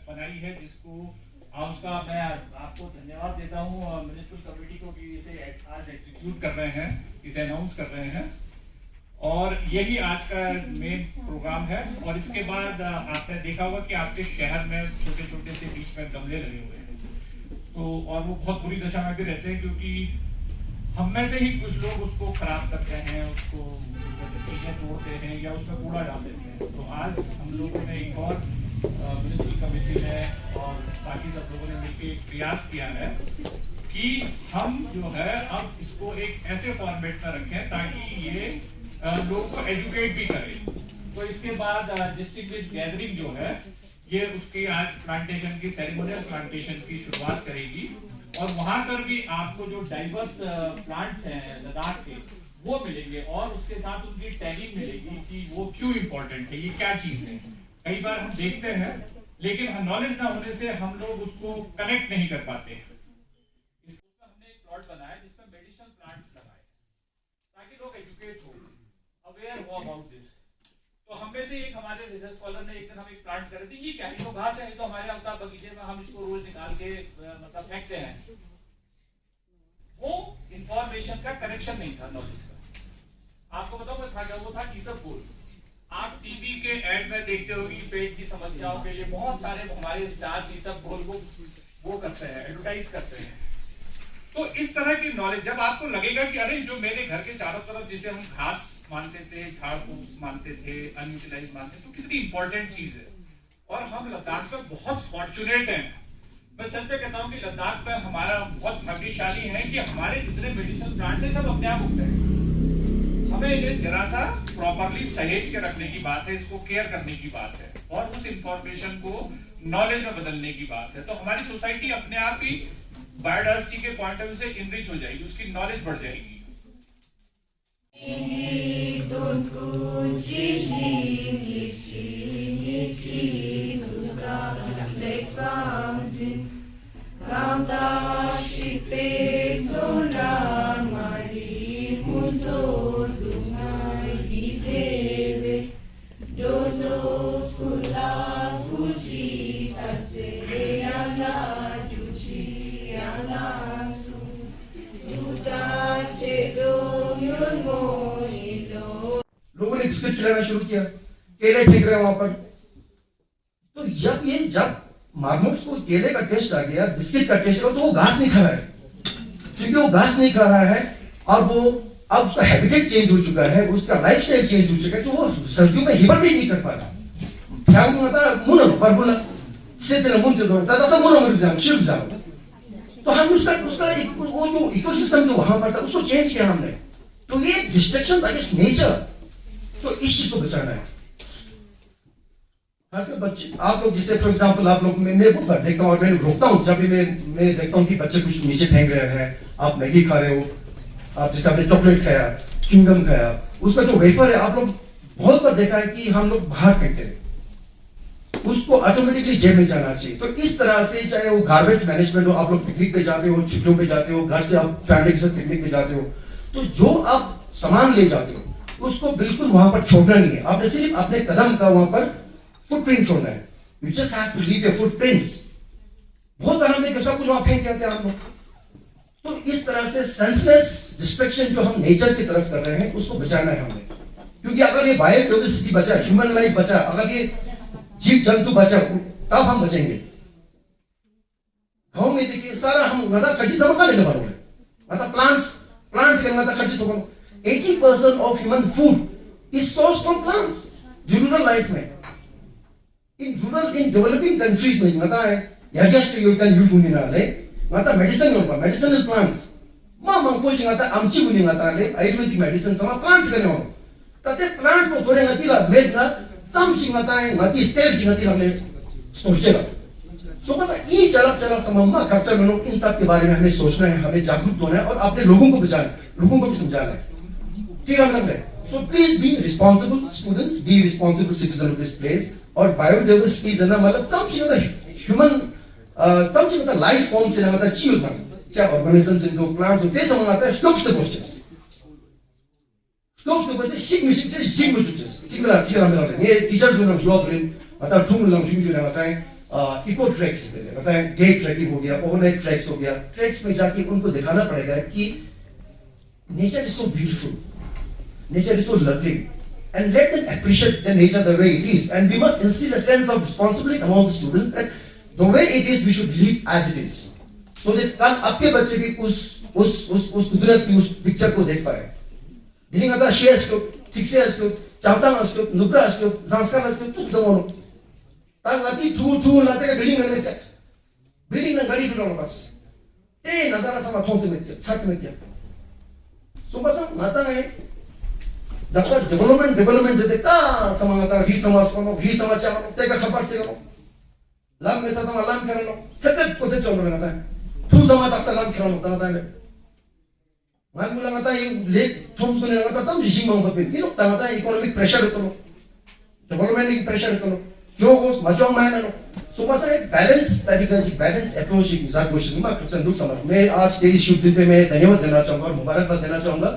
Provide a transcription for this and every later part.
बनाई है जिसको उसका मैं आपको धन्यवाद देता हूँ म्युनिसिपल कमेटी को कि इसे आज एग्जीक्यूट कर रहे हैं, इसे अनाउंस कर रहे हैं और यही आज का मेन प्रोग्राम है। और इसके बाद आपने देखा होगा कि आपके शहर में छोटे छोटे से बीच में गमले लगे हुए हैं तो और वो बहुत बुरी दशा में भी रहते हैं क्योंकि हम में से ही कुछ लोग उसको खराब करते हैं, उसको चीजें तोड़ते हैं या उसमें कूड़ा डाल देते हैं। तो आज हम लोगों ने एक और म्युनिसिपल कमेटी ने और बाकी सब लोगों ने मिलकर एक प्रयास किया है कि हम जो है अब इसको एक ऐसे फॉर्मेट में रखें ताकि ये लोगों को एजुकेट भी करे। तो इसके बाद डिस्ट्रिक्ट गैदरिंग जो है ये उसकी आज प्लांटेशन की सेरेमोनियल प्लांटेशन की शुरुआत करेगी और वहां पर भी आपको जो डाइवर्स प्लांट्स हैं लद्दाख के वो मिलेंगे और उसके साथ उनकी टैगिंग मिलेगी कि वो क्यों इम्पोर्टेंट है, ये क्या चीज है। कई बार हम देखते हैं लेकिन नॉलेज ना होने से हम लोग उसको कनेक्ट नहीं कर पाते। इसको हमने एक प्लॉट बनाया जिसमें मेडिसिनल प्लांट्स लगाए ताकि लोग एजुकेट हो, अवेयर हो अबाउट दिस। तो हम में से एक हमारे रिसर्च स्कॉलर ने एक दिन हम एक प्लांट कर दी, ये क्या है, तो घास है, तो हमारे अवतार बगीचे में हम इसको रोज निकाल के मतलब फेंकते हैं। वो इंफॉर्मेशन का कनेक्शन नहीं था नॉलेज का। आपको बताओ मैं खा गया वो था ईसबगोल। आप टीवी के एड में देखते हो कि पेट की समस्याओं के लिए बहुत सारे हमारे स्टार्स ईसबगोल को वो करते हैं, एडवर्टाइज करते हैं। तो इस तरह की नॉलेज जब आपको लगेगा कि अरे जो मेरे घर के चारों तरफ जिसे हम घास मानते थे, झाड़ फूस मानते थे, अनयूटिलाइज मानते थे, तो कितनी इंपॉर्टेंट चीज है। और हम लद्दाख में बहुत फॉर्चुनेट हैं। मैं सच में कहता हूँ कि लद्दाख में हमारा बहुत भाग्यशाली है कि हमारे जितने मेडिसिनल प्लांट्स हैं सब अपने आप उगते हैं। हमें ये जरा सा प्रॉपरली सहेज के रखने की बात है, इसको केयर करने की बात है और उस इंफॉर्मेशन को नॉलेज में बदलने की बात है। तो हमारी सोसाइटी अपने आप ही बायोडाइवर्सिटी के पॉइंट ऑफ व्यू से इनरिच हो जाएगी, उसकी नॉलेज बढ़ जाएगी। लोगों ने बिस्किट खिलाना शुरू किया, केले फेंक रहे हैं वहां पर। तो जब मार्मोट्स को केले का टेस्ट आ गया, बिस्किट का टेस्ट आ गया, तो वो घास नहीं खा रहा है। क्योंकि वो घास नहीं खा रहा है और वो अब उसका हैबिटेट चेंज हो चुका है, उसका लाइफस्टाइल चेंज हो चुका है, जो वो सर्दियों में हिबरनेट नहीं कर पा रहा। तो हम उसका वो जो इकोसिस्टम जो वहां पर था उसको चेंज किया हमने। तो ये डिस्ट्रक्शन अगेंस्ट नेचर, तो इस चीज को बचाना है। खासकर बच्चे, आप लोग जिससे फॉर एग्जांपल आप लोग मैं बहुत बार देखता हूँ और मैं रोकता हूँ जब भी मैं देखता हूँ कि बच्चे कुछ नीचे फेंक रहे हैं, आप मैगी खा रहे हो, आप जैसे आपने चॉकलेट खाया, च्युइंगम खाया, उसका जो वेफर है आप लोग बहुत बार देखा है कि हम लोग बाहर फेंकते हैं, उसको ऑटोमेटिकली जेब में जाना चाहिए। तो इस तरह से चाहे वो गार्बेज मैनेजमेंट हो, आप लोग पिकनिक पे जाते हो, छुट्टियों पे जाते हो, घर से आप फैमिली के साथ पिकनिक पे जाते हो, तो जो आप सामान ले जाते हो उसको बिल्कुल वहां पर छोड़ना नहीं है। आपने सिर्फ अपने कदम का वहां पर फुटप्रिंट छोड़ना है। You just have to leave your footprints. बहुत बार हम देखते सब कुछ वहां फेंक के आते हैं हम लोग। तो इस तरह से सेंसलेस डिस्ट्रक्शन जो हम नेचर की तरफ कर रहे हैं उसको बचाना है हमें। क्योंकि अगर ये बायोडाइवर्सिटी बचा, ह्यूमन लाइफ बचा, अगर ये जीव जंतु बचा, तब हम बचेंगे। गांव में देखिए सारा हम गदा खर्ची सब का लेने वाले मतलब प्लांट्स के गदा खर्ची तो 80% of human food is source from plants. Rural life में इन डेवलपिंग कंट्रीज में गदा है यागस्ट योगदान यूडूनी नाले गदा मेडिसिनल प्लांट्स मंको गदा आमची बुनी गदा ले आयुर्वेदिक मेडिसिन समा प्लांट्स के नो तते प्लांट को थोड़े गतिला मेदना ngati stage ngati हमने सोचेगा। सो बस ये चला समम्मा खर्चा में इन सब के बारे में हमें सोचना है, हमें जागरूक होना है और अपने लोगों को बचाना, लोगों को भी समझाना है। ठीक है। So please be responsible students, B responsible citizen of this place. और बायोडाइवर्सिटी जना मतलब समझिए ह्यूमन समझिए लाइफ फॉर्म से ना मतलब चीज होता चाहे ऑर्गेनिजम्स इनको प्लांट्स होते हैं आता है स्टॉप्स द प्रोसेस ये टीचर्स जो नाम जॉब रे मतलब टू लंग जो रहता है इको ट्रैक्स होता है डे ट्रैकिंग हो गया ओवरनाइट ट्रैक्स हो गया ट्रैक्स में जाके उनको दिखाना पड़ेगा कि nature is so beautiful nature is so lovely and let them appreciate the nature the way it is and we must instill a sense of responsibility among the students that the way it is we should live as it is so that कल आपके बच्चे भी उस कुदरत की उस picture को देख पाए दिलिंग आता शेयर्स को थिक्सेस को चावतांगस को नुब्रास को संस्कार को तुक दमोनो तांग लाती टू लाते का बिल्डिंग में गाड़ी टूटा बस ए नजारा sama थोंते में क्या छत में क्या सो बस नाता है दक्षर डेवलपमेंट जते का समांगता री समाज को चाव ते का खबर से को लाम में sama लाम करनो छत को ते चोलो नाता तू जमा दक्षर लाम करनो नाता है मान मुला नाता ये लेक थोम सुने नाता सम जिंग मंग पे ये लोग नाता इकोनॉमिक प्रेशर होतो डेवलपमेंट की प्रेशर होतो जो उस मजों में ना सो बस एक बैलेंस तरीका जी बैलेंस अप्रोच की जात कोशिश में खर्चन दुख समझ मैं आज के इस शुभ दिन पे मैं धन्यवाद देना चाहूंगा और मुबारकबाद देना चाहूंगा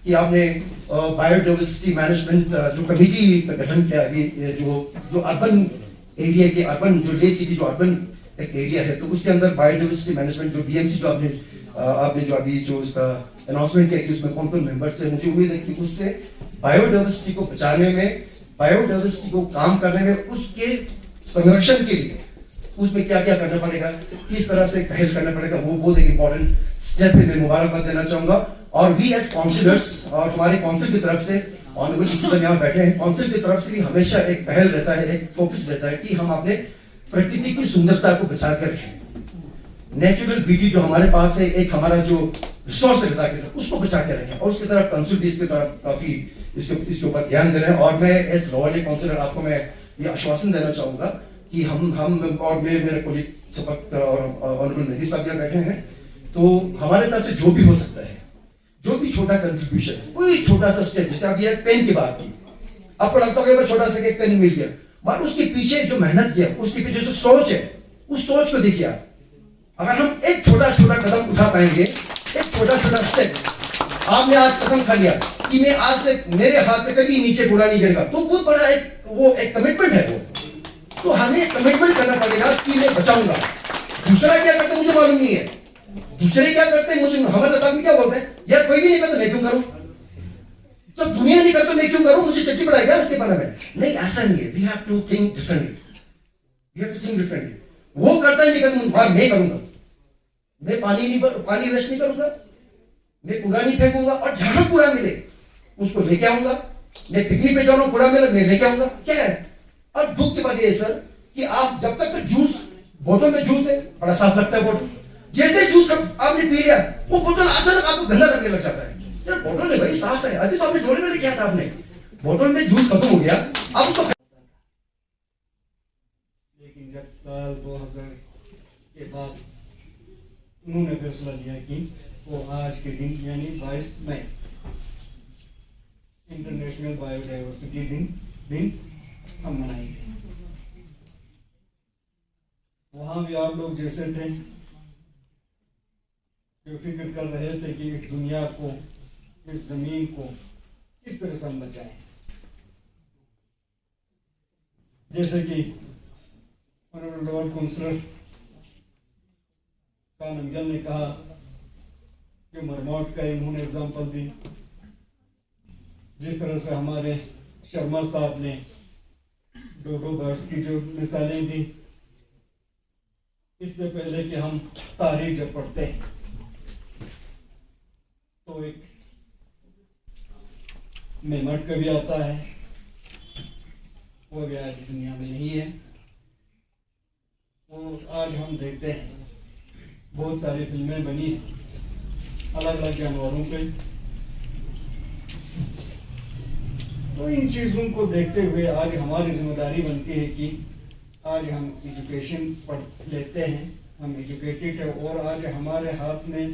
कि आपने बायोडाइवर्सिटी मैनेजमेंट जो कमेटी का गठन किया है जो अर्बन एरिया के अर्बन जो ले सिटी जो अर्बन एक एरिया है तो उसके अंदर बायोडाइवर्सिटी मैनेजमेंट जो बीएमसी जो आपने जो अभी जो उसका अनाउंसमेंट किया कि उसमें कौन-कौन मेंबर्स हैं मुझे उम्मीद है कि उससे बायोडाइवर्सिटी को बचाने में बायोडाइवर्सिटी को काम करने में उसके संरक्षण के लिए उसमें क्या क्या करना पड़ेगा किस तरह से पहल करना पड़ेगा वो बहुत एक इंपॉर्टेंट स्टेप है मैं मुबारकबाद देना चाहूंगा और वी एज काउंसिलर्स और हमारे काउंसिल की तरफ से ऑनरेबल डिसीजन यहाँ बैठे हैं काउंसिल की तरफ से भी हमेशा एक पहल रहता है एक फोकस रहता है कि हम अपने प्रकृति की सुंदरता को बचा कर रखें नेचुरल ब्यूटी जो हमारे पास है एक हमारा जो रिसोर्स रहता है उसको बचा के रखें और उसकी तरफ काउंसिल भी इसकी तरफ काफी इसके ऊपर ध्यान दे रहे हैं और मैं एज लॉर्ड काउंसिलर आपको मैं ये आश्वासन देना चाहूंगा कि हम और मेरे कोलीग सपक और ऑनरेबल मेहदी साहब यहाँ बैठे हैं तो हमारे तरफ से जो भी हो सकता है जो भी छोटा कंट्रीब्यूशन कोई छोटा सा स्टेप जैसे आप ये पेन की बात की आपको लगता होगा छोटा सा एक पेन मिल गया बट उसके पीछे जो मेहनत किया उसके पीछे जो सोच है उस सोच को देखिए अगर हम एक छोटा कदम उठा पाएंगे एक छोटा स्टेप आपने आज कसम खा लिया कि मैं आज से मेरे हाथ से कभी नीचे कूड़ा नहीं गिरेगा तो बहुत बड़ा एक कमिटमेंट है वो तो हमें कमिटमेंट करना पड़ेगा कि मैं बचाऊंगा दूसरा क्या करते मुझे मालूम नहीं है दूसरे क्या करते हैं मुझे हमारे लद्दाख में क्या बोलते हैं यार कोई भी नहीं करता मैं क्यों करूं जब दुनिया नहीं करता मैं क्यों करूं मुझे चट्टी पड़ाएगा इसके बारे में नहीं ऐसा नहीं है we have to think differently वो करता है नहीं करता मैं करूंगा मैं पानी वेस्ट नहीं करूंगा मैं कूड़ा नहीं फेंकूंगा और जहां कूड़ा मिले उसको लेके आऊंगा मैं पिकनिक पे जा रहा हूं कूड़ा मिले मैं लेके आऊंगा क्या है और दुख की बात यह है सर कि आप जब तक जूस बोतल में जूस है बड़ा साफ लगता है बोतल जैसे जूस आपने पी लिया वो बोतल अचानक आपको गंदा लगने लग जाता है यार बोतल में भाई साफ है अभी तो आपने जोड़े में किया था आपने बोतल में जूस खत्म हो गया अब उसको लेकिन जब साल 2000 के बाद उन्होंने फैसला लिया कि वो आज के दिन यानी 22 मई इंटरनेशनल बायोडाइवर्सिटी दिन हम मनाएंगे। वहां भी आप लोग जैसे थे जो फिक्र कर रहे थे कि इस दुनिया को इस जमीन को किस तरह से हम बचाएं, जैसे कि ऑनरेबल लॉर्ड काउंसिलर कानमगल ने कहा कि मरमौट का इन्होंने एग्जाम्पल दी, जिस तरह से हमारे शर्मा साहब ने डोडो बर्ड्स की जो मिसालें दी। इससे पहले कि हम तारीख जब पढ़ते हैं तो एक मेमट कभी आता है, वो भी आज दुनिया में नहीं है। वो आज हम देखते हैं बहुत सारी फिल्में बनी हैं अलग अलग जानवरों पे, तो इन चीज़ों को देखते हुए आज हमारी जिम्मेदारी बनती है कि आज हम एजुकेशन पढ़ लेते हैं, हम एजुकेटेड है और आज हमारे हाथ में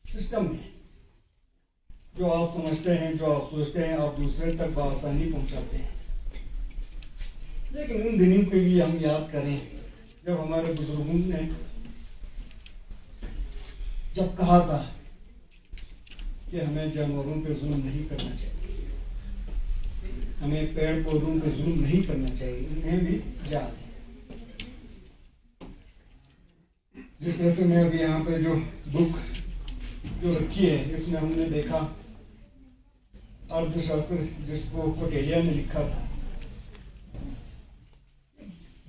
सिस्टम है जो आप समझते हैं, जो आप सोचते हैं, आप दूसरे तक बआसानी पहुंचाते हैं। लेकिन उन दिनों के लिए हम याद करें जब हमारे बुजुर्गों ने जब कहा था कि हमें जानवरों पे जुल्म नहीं करना चाहिए, हमें पेड़ पौधों पे जुल्म नहीं करना चाहिए, उन्हें भी याद है। जिस तरह से मैं अभी यहाँ पे जो बुक जो रखी है, इसमें हमने देखा अर्थशास्त्र जिसको कोटेलिया ने लिखा था,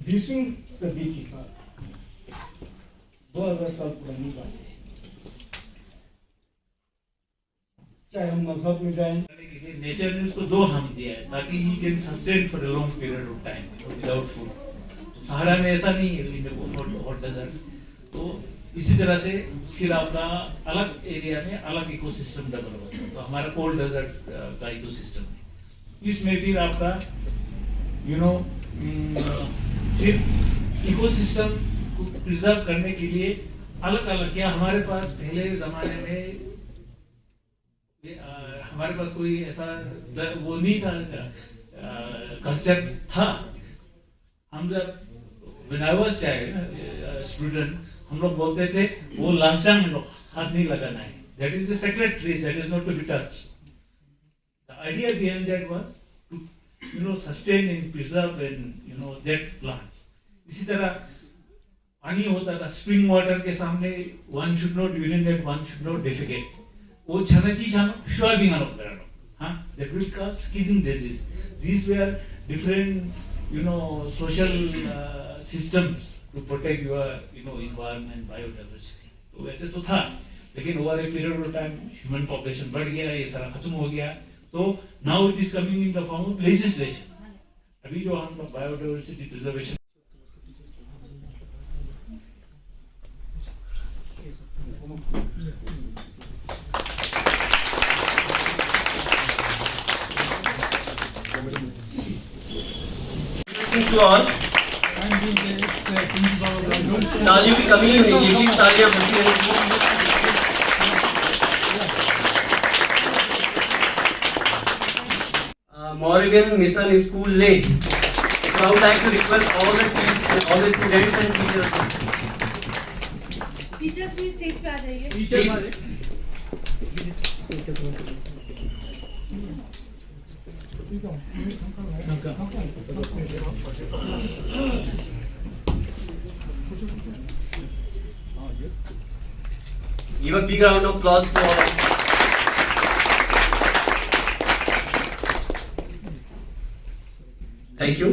20वीं सदी की बात, 2000 साल पुरानी बात है। चाहे हम मजहब में जाएं, नेचर ने उसको 2 हानि दिया है ताकि he can sustain for a long period of time without food. तो सहारा में ऐसा नहीं है, हॉट डेजर्ट। तो इसी तरह से फिर आपका अलग एरिया में अलग इकोसिस्टम डेवलप होता है। तो हमारा कोल्ड डेजर्ट का इकोसिस्टम है, इसमें फिर आपका फिर इकोसिस्टम को प्रिजर्व करने के लिए अलग अलग, क्या हमारे पास पहले जमाने में हमारे पास कोई ऐसा वो नहीं था, कल्चर था। हम जब when I was child student, हम लोग बोलते थे वो लालचांग लोग, हाथ नहीं लगाना है, that is the sacred tree, that is not to be touched. The idea behind that was to sustain and preserve and that plant. इसी तरह पानी होता था, स्प्रिंग वाटर के सामने one should not urinate, one should not defecate. वो छानाची छानो शुआ भी गानो करानो, हाँ, that will cause squeezing disease. These were different social systems to protect your environment, biodiversity. तो वैसे तो था, लेकिन over a period of time human population बढ़ गया, ये सारा खत्म हो गया। तो now it is coming in the form of legislation. अभी जो हम लोग biodiversity preservation to all. तालियों की कमी नहीं होनी चाहिए, प्लीज तालियां बनती रहेंगी। Morgan Mission School Lane. So I would like to request all the students and teachers. Teachers भी स्टेज पे आ जाइए। Please. Give a big round of applause for all. Thank you.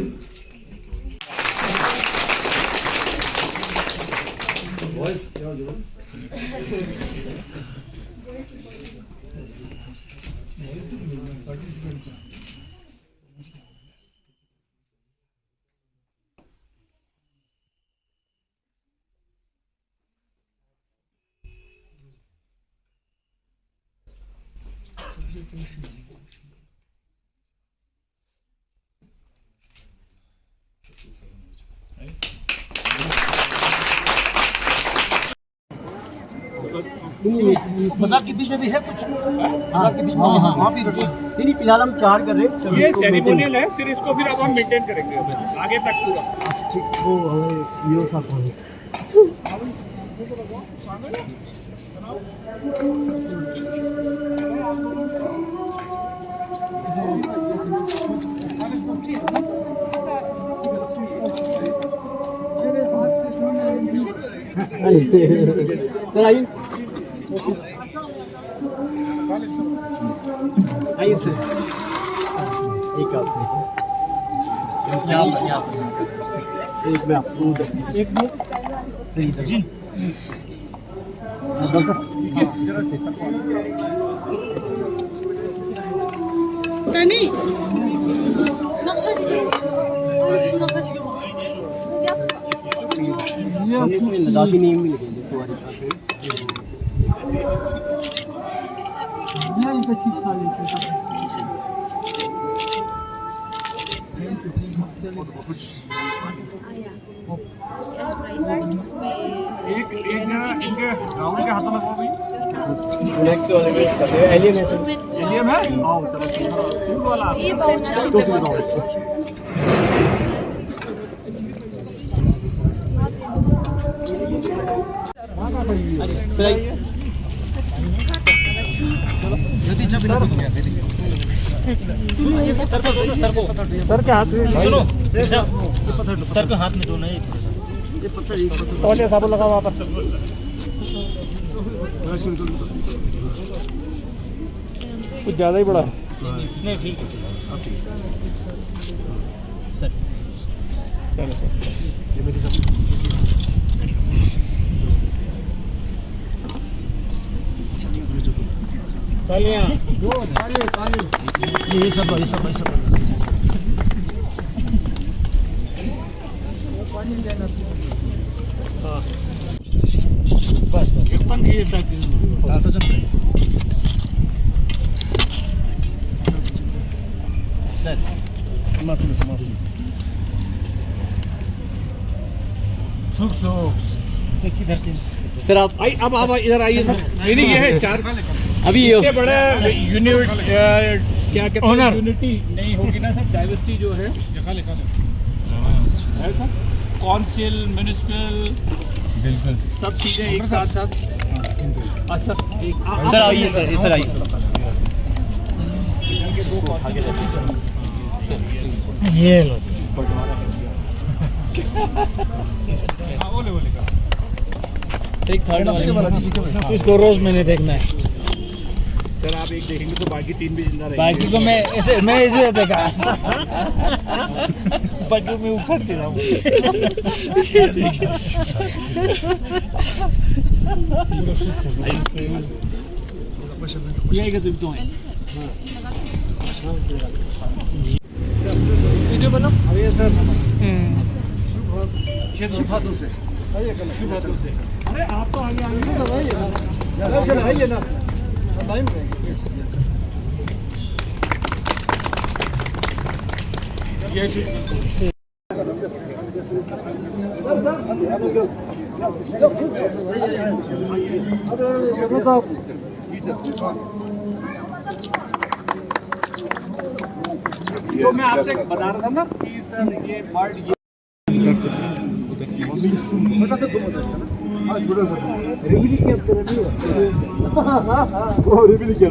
मजाक के बीच में भी है कुछ, मजाक के बीच में वहाँ भी रखो। नहीं फिलहाल हम 4 कर रहे हैं, ये सेरेमोनियल है, फिर इसको फिर अब हम मेंटेन करेंगे आगे तक पूरा। अच्छा ठीक, वो ये साथ होंगे। सर आइए आइए सर, एक आप एक में आप एक दो सही जी तनी नक्शा इसमें लद्दाखी नेम भी लिखेंगे सवारी का से या इनका ठीक साल एक इनके राहुल के हाथों में हो गई। नेक्स्ट वाले में कर रहे हैं एलियन है सर, एलियन है, आओ चलो फूल वाला ये बहुत तो से बताओ सर सर के हाथ में सुनो सर के हाथ में दो नहीं ये पत्थर और साबुन लगा वहाँ पर कुछ ज़्यादा ही बड़ा नहीं ठीक है सर चलो सर ये सब बस एकदम ये सर किधर से सर आप अब इधर आइए सर नहीं ये है चार अभी इससे बड़ा यूनिट क्या कहते हैं यूनिटी नहीं होगी ना सर डाइवर्सिटी जो है है सर काउंसिल म्युनिसिपल बिल्कुल सब चीज़ें एक साथ सर एक सर आइए सर आइए ये लो सही थर्ड इसको रोज मैंने देखना है सर आप एक देखेंगे तो बाकी तीन भी जिंदा रहेंगे बाकी को मैं इसे देखा बाकी में उखड़ के रहूं ये तुम तो हैं वीडियो बना अभी सर शुभ हाथों से शुभ हाथों से अरे आप तो आगे आगे ना आइए चल आइए ना टाइम तो मैं आपसे बता रहा था ना कि सर ये बर्ड ये छोटा सा तुम होता है ना छोटा सा रिवील किया रिवील किया